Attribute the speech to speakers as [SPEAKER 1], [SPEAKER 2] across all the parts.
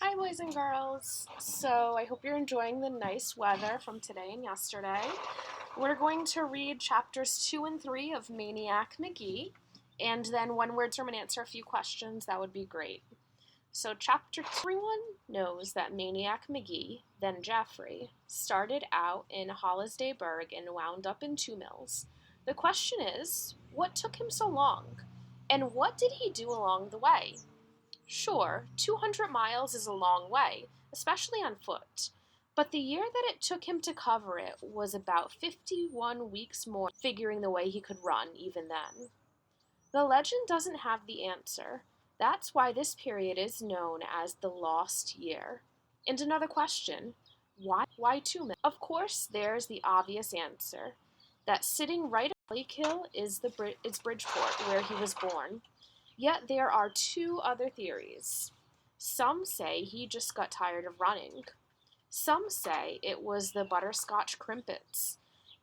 [SPEAKER 1] Hi, boys and girls. So, I hope you're enjoying the nice weather from today and yesterday. We're going to read chapters 2 and 3 of Maniac Magee, and then one word term and answer a few questions. That would be great. So, chapter 2, everyone knows that Maniac Magee, then Geoffrey, started out in Hollisdayburg and wound up in Two Mills. The question is, what took him so long? And what did he do along the way? Sure, 200 miles is a long way, especially on foot, but the year that it took him to cover it was about 51 weeks more, figuring the way he could run even then. The legend doesn't have the answer. That's why this period is known as the Lost Year. And another question, why Two Mills? Of course, there's the obvious answer, that sitting right at Hill is Bridgeport, where he was born. Yet there are two other theories. Some say he just got tired of running. Some say it was the butterscotch crimpets.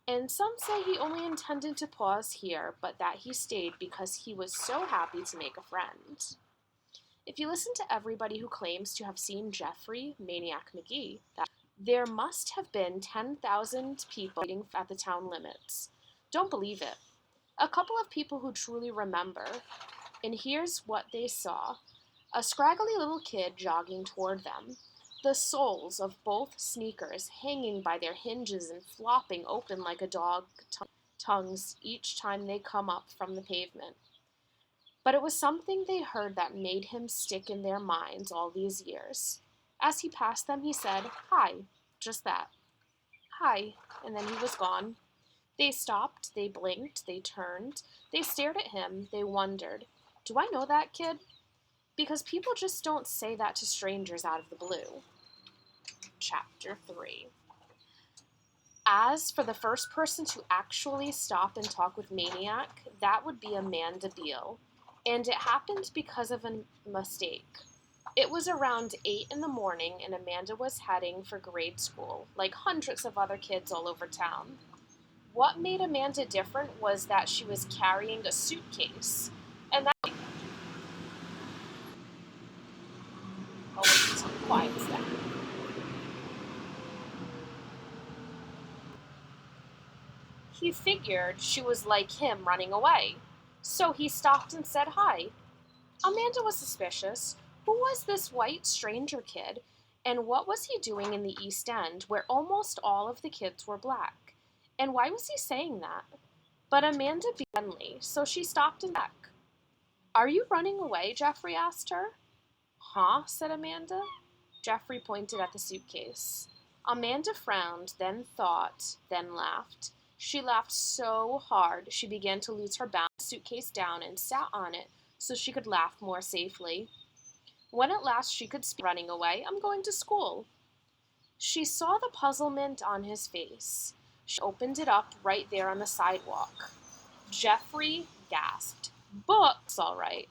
[SPEAKER 1] And some say he only intended to pause here, but that he stayed because he was so happy to make a friend. If you listen to everybody who claims to have seen Geoffrey, Maniac Magee, there must have been 10,000 people waiting at the town limits. Don't believe it. A couple of people who truly remember, and here's what they saw. A scraggly little kid jogging toward them, the soles of both sneakers hanging by their hinges and flopping open like a dog tongues each time they come up from the pavement. But it was something they heard that made him stick in their minds all these years. As he passed them, he said, "Hi," just that. "Hi," and then he was gone. They stopped, they blinked, they turned, they stared at him, they wondered, "Do I know that kid?" Because people just don't say that to strangers out of the blue. Chapter 3. As for the first person to actually stop and talk with Maniac, that would be Amanda Beale, and it happened because of a mistake. It was around 8 in the morning, and Amanda was heading for grade school, like hundreds of other kids all over town. What made Amanda different was that she was carrying a suitcase, and that always quiet then. He figured she was like him running away, so he stopped and said hi. Amanda was suspicious. Who was this white stranger kid, and what was he doing in the East End, where almost all of the kids were black? And why was he saying that? But Amanda be friendly, so she stopped and back. "Are you running away?" Geoffrey asked her. "Huh?" said Amanda. Geoffrey pointed at the suitcase. Amanda frowned, then thought, then laughed. She laughed so hard she began to lose her balance, the suitcase down, and sat on it so she could laugh more safely. When at last she could speak, "Running away, I'm going to school." She saw the puzzlement on his face. She opened it up right there on the sidewalk. Geoffrey gasped. Books, all right.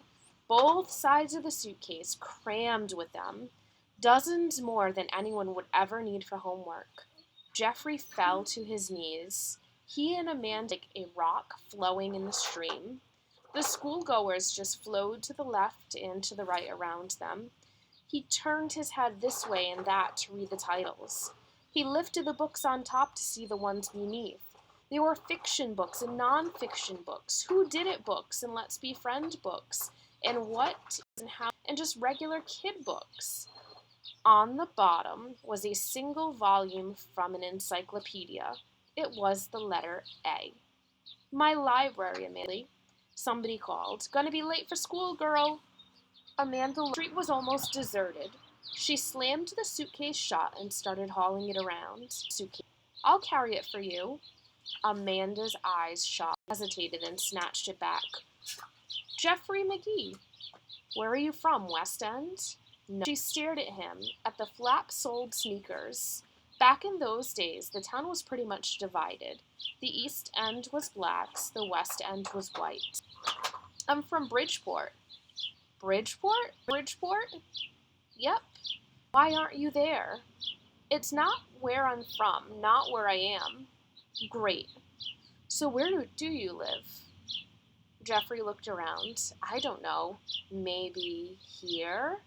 [SPEAKER 1] Both sides of the suitcase crammed with them. Dozens more than anyone would ever need for homework. Geoffrey fell to his knees. He and Amanda like a rock flowing in the stream. The schoolgoers just flowed to the left and to the right around them. He turned his head this way and that to read the titles. He lifted the books on top to see the ones beneath. There were fiction books and non-fiction books, who did it books and let's be friend books, and what and how, and just regular kid books. On the bottom was a single volume from an encyclopedia. It was the letter A. "My library, Amanda," somebody called. "Gonna be late for school, girl." The street was almost deserted. She slammed the suitcase shut and started hauling it around. "Suitcase. I'll carry it for you." Amanda's eyes shot, hesitated, and snatched it back. "Geoffrey Magee. Where are you from, West End?" No. She stared at him, at the flap-soled sneakers. Back in those days, the town was pretty much divided. The East End was blacks, the West End was white. "I'm from Bridgeport." "Bridgeport? Bridgeport?" "Yep." "Why aren't you there?" "It's not where I'm from, not where I am." "Great. So where do you live?" Geoffrey looked around. "I don't know. Maybe here?"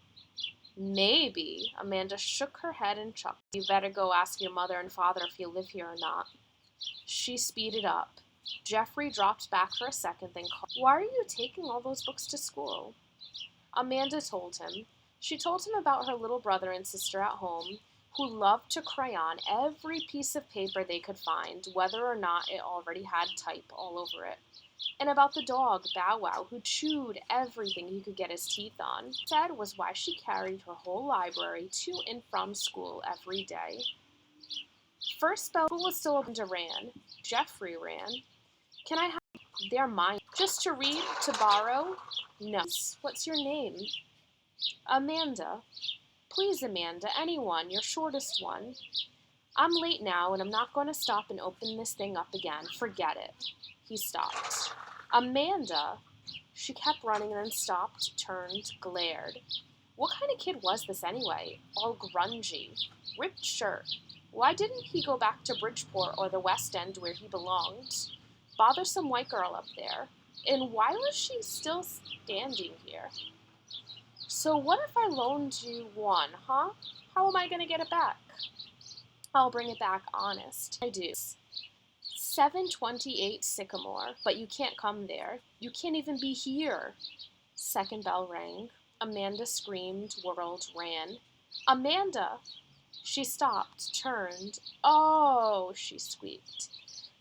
[SPEAKER 1] Maybe. Amanda shook her head and chuckled. You better go ask your mother and father if you live here or not. She speeded up. Jeffrey dropped back for a second, then called, Why are you taking all those books to school? Amanda told him. She told him about her little brother and sister at home, who loved to crayon every piece of paper they could find, whether or not it already had type all over it. And about the dog, Bow Wow, who chewed everything he could get his teeth on. Said was why she carried her whole library to and from school every day. First bell was still open to ran. Jeffrey ran. Can I have They're mine. Just to read, to borrow? No. What's your name? Amanda. Please, Amanda, anyone, your shortest one. I'm late now, and I'm not going to stop and open this thing up again. Forget it. He stopped. Amanda. She kept running and then stopped, turned, glared. What kind of kid was this anyway? All grungy. Ripped shirt. Why didn't he go back to Bridgeport or the West End where he belonged? Bothersome white girl up there. And why was she still standing here? So what if I loaned you one, huh? How am I going to get it back? I'll bring it back honest. I do. 728 Sycamore, but you can't come there. You can't even be here. Second bell rang. Amanda screamed, whirled, ran. Amanda! She stopped, turned. Oh, she squeaked.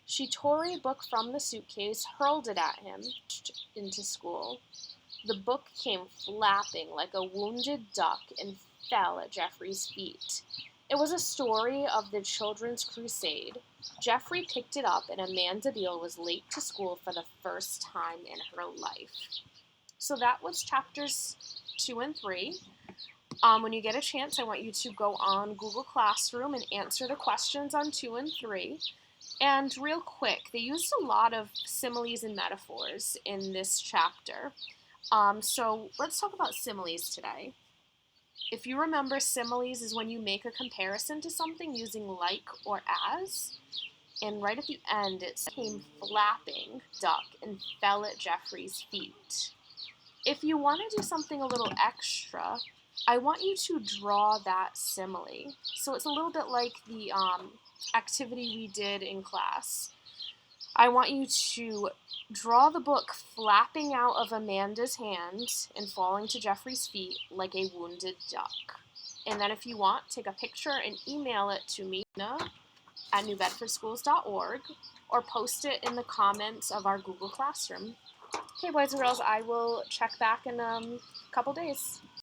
[SPEAKER 1] She tore a book from the suitcase, hurled it at him, into school. The book came flapping like a wounded duck and fell at Jeffrey's feet. It was a story of the Children's Crusade. Jeffrey picked it up, and Amanda Beale was late to school for the first time in her life. So that was chapters 2 and 3. When you get a chance, I want you to go on Google Classroom and answer the questions on 2 and 3. And real quick, they used a lot of similes and metaphors in this chapter. So let's talk about similes today. If you remember, similes is when you make a comparison to something using like or as. And right at the end, it came flapping, duck, and fell at Jeffrey's feet. If you want to do something a little extra, I want you to draw that simile. So it's a little bit like the activity we did in class. I want you to draw the book flapping out of Amanda's hand and falling to Jeffrey's feet like a wounded duck. And then if you want, take a picture and email it to me at newbedfordschools.org or post it in the comments of our Google Classroom. Okay, boys and girls, I will check back in a couple days.